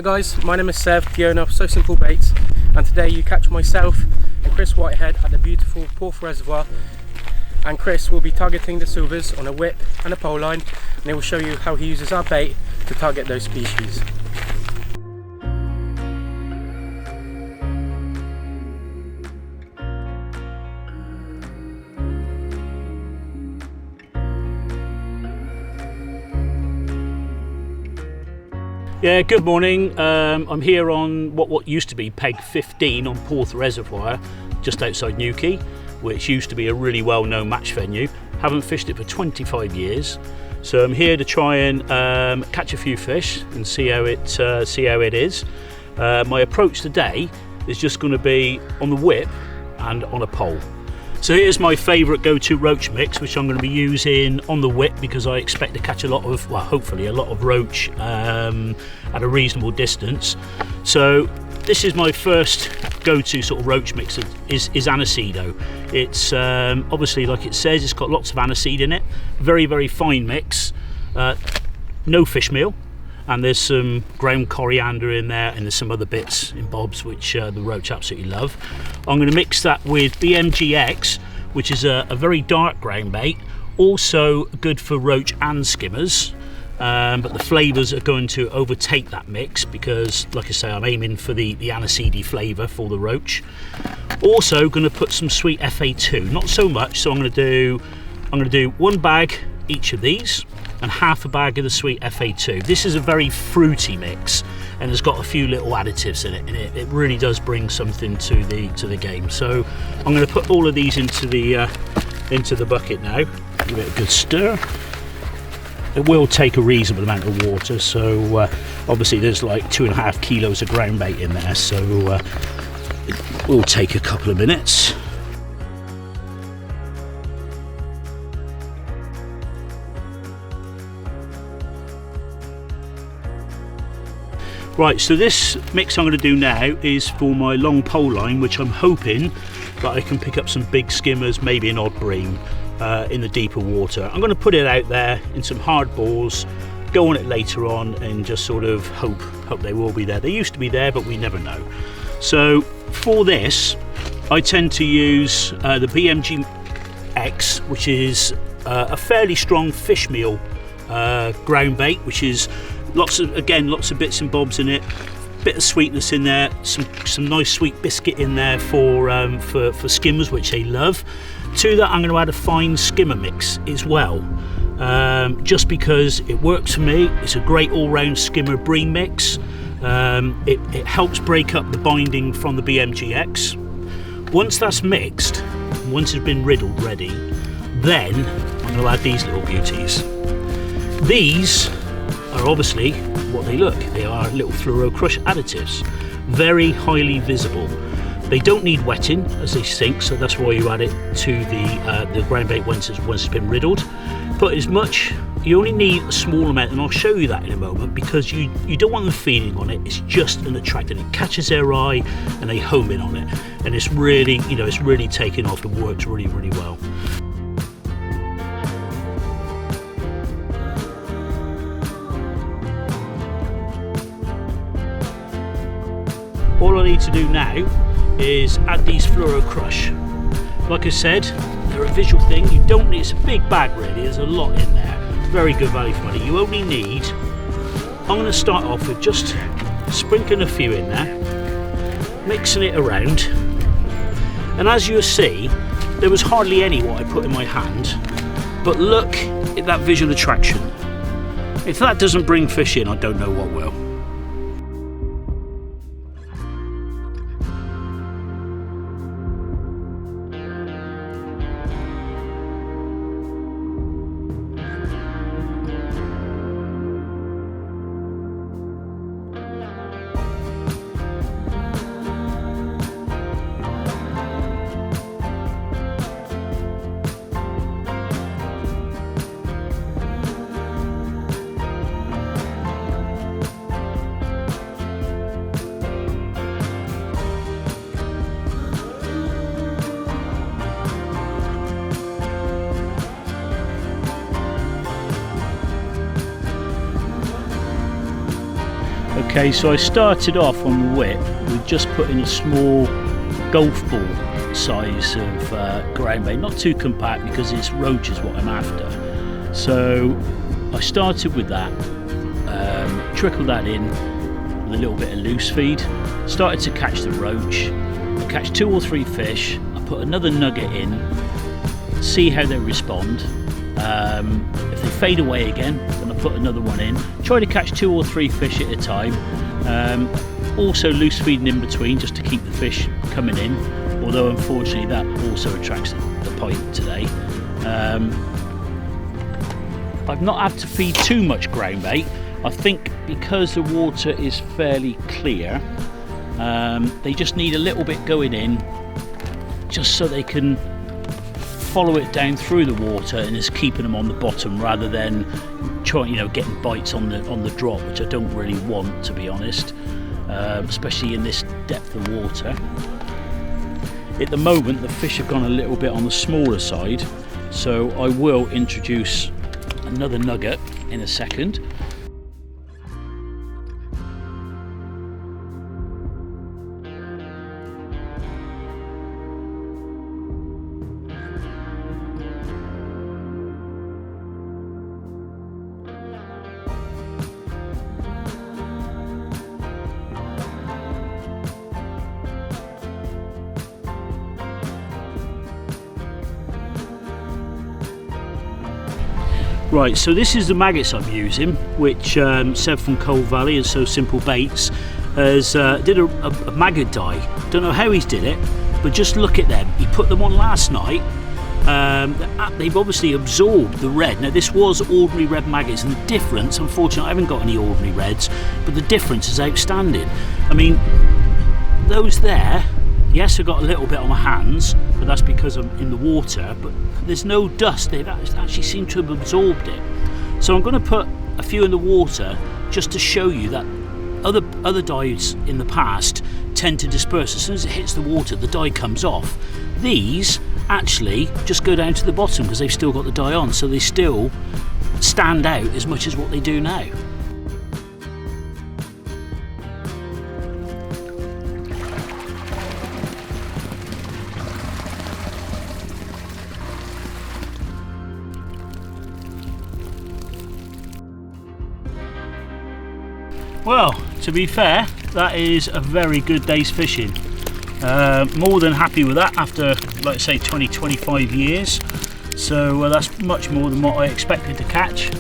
Hello guys, my name is Sev, the owner of So Simple Baits, and today you catch myself and Chris Whitehead at the beautiful Porth Reservoir, and Chris will be targeting the silvers on a whip and a pole line, and he will show you how he uses our bait to target those species. Yeah, good morning. I'm here on what used to be Peg 15 on Porth Reservoir, just outside Newquay, which used to be a really well-known match venue. Haven't fished it for 25 years, so I'm here to try and catch a few fish and see how it is. My approach today is just going to be on the whip and on a pole. So here's my favourite go-to roach mix, which I'm going to be using on the whip because I expect to catch a lot of, well, hopefully a lot of roach at a reasonable distance. So this is my first go-to sort of roach mix is aniseed. It's obviously, like it says, it's got lots of aniseed in it. Very, very fine mix. No fish meal. And there's some ground coriander in there, and there's some other bits and bobs which the roach absolutely love. I'm going to mix that with BMGX, which is a very dark ground bait, also good for roach and skimmers, but the flavours are going to overtake that mix because, like I say, I'm aiming for the aniseedy flavour for the roach. Also going to put some sweet FA2, not so much, so I'm going to do one bag each of these and half a bag of the sweet FA2. This is a very fruity mix and has got a few little additives in it, and it really does bring something to the game. So I'm going to put all of these into the bucket now. Give it a good stir. It will take a reasonable amount of water, so obviously there's like 2.5 kilos of ground bait in there, so it will take a couple of minutes. Right, so this mix I'm going to do now is for my long pole line, which I'm hoping that I can pick up some big skimmers, maybe an odd bream in the deeper water. I'm going to put it out there in some hard balls, go on it later on, and just sort of hope they will be there. They used to be there, but we never know. So for this, I tend to use the BMGX, which is a fairly strong fish meal ground bait, which is lots of bits and bobs in it, bit of sweetness in there, some nice sweet biscuit in there for skimmers, which they love. To that I'm going to add a fine skimmer mix as well, just because it works for me. It's a great all-round skimmer bream mix. It helps break up the binding from the BMGX. Once that's mixed, once it's been riddled ready, then I'm going to add these little beauties. These are obviously what they look. They are little fluoro crush additives, very highly visible. They don't need wetting as they sink, so that's why you add it to the ground bait once it's been riddled. But as much, you only need a small amount, and I'll show you that in a moment, because you don't want them feeding on it. It's just an attractant. It catches their eye and they home in on it, and it's really, it's really taken off and works really, really well. All I need to do now is add these fluoro crush. Like I said, they're a visual thing. You don't need, it's a big bag really, there's a lot in there. Very good value for money. You only need, I'm going to start off with just sprinkling a few in there, mixing it around, and as you'll see, there was hardly any what I put in my hand, but look at that visual attraction. If that doesn't bring fish in, I don't know what will. Okay, so I started off on the whip with just putting a small golf ball size of ground bait, not too compact because it's roach is what I'm after. So I started with that, trickled that in with a little bit of loose feed, started to catch the roach. I catch 2 or 3 fish, I put another nugget in, see how they respond. If they fade away again, then I put another one in. Try to catch 2 or 3 fish at a time. Also loose feeding in between just to keep the fish coming in, although unfortunately that also attracts the pike today. I've not had to feed too much ground bait. I think because the water is fairly clear, they just need a little bit going in just so they can follow it down through the water and is keeping them on the bottom rather than trying, getting bites on the drop, which I don't really want, to be honest, especially in this depth of water. At the moment the fish have gone a little bit on the smaller side, so I will introduce another nugget in a second. Right, so this is the maggots I'm using, which Seb from Coal Valley and So Simple Baits has did a maggot dye. Don't know how he's did it, but just look at them. He put them on last night. They've obviously absorbed the red. Now this was ordinary red maggots, and the difference, unfortunately I haven't got any ordinary reds, but the difference is outstanding. I mean, those there, yes, I've got a little bit on my hands, but that's because I'm in the water, but there's no dust. They've actually seemed to have absorbed it. So I'm going to put a few in the water just to show you that other dyes in the past tend to disperse. As soon as it hits the water, the dye comes off. These actually just go down to the bottom because they've still got the dye on, so they still stand out as much as what they do now. Well, to be fair, that is a very good day's fishing. More than happy with that after, like I say, 20-25 years. So that's much more than what I expected to catch.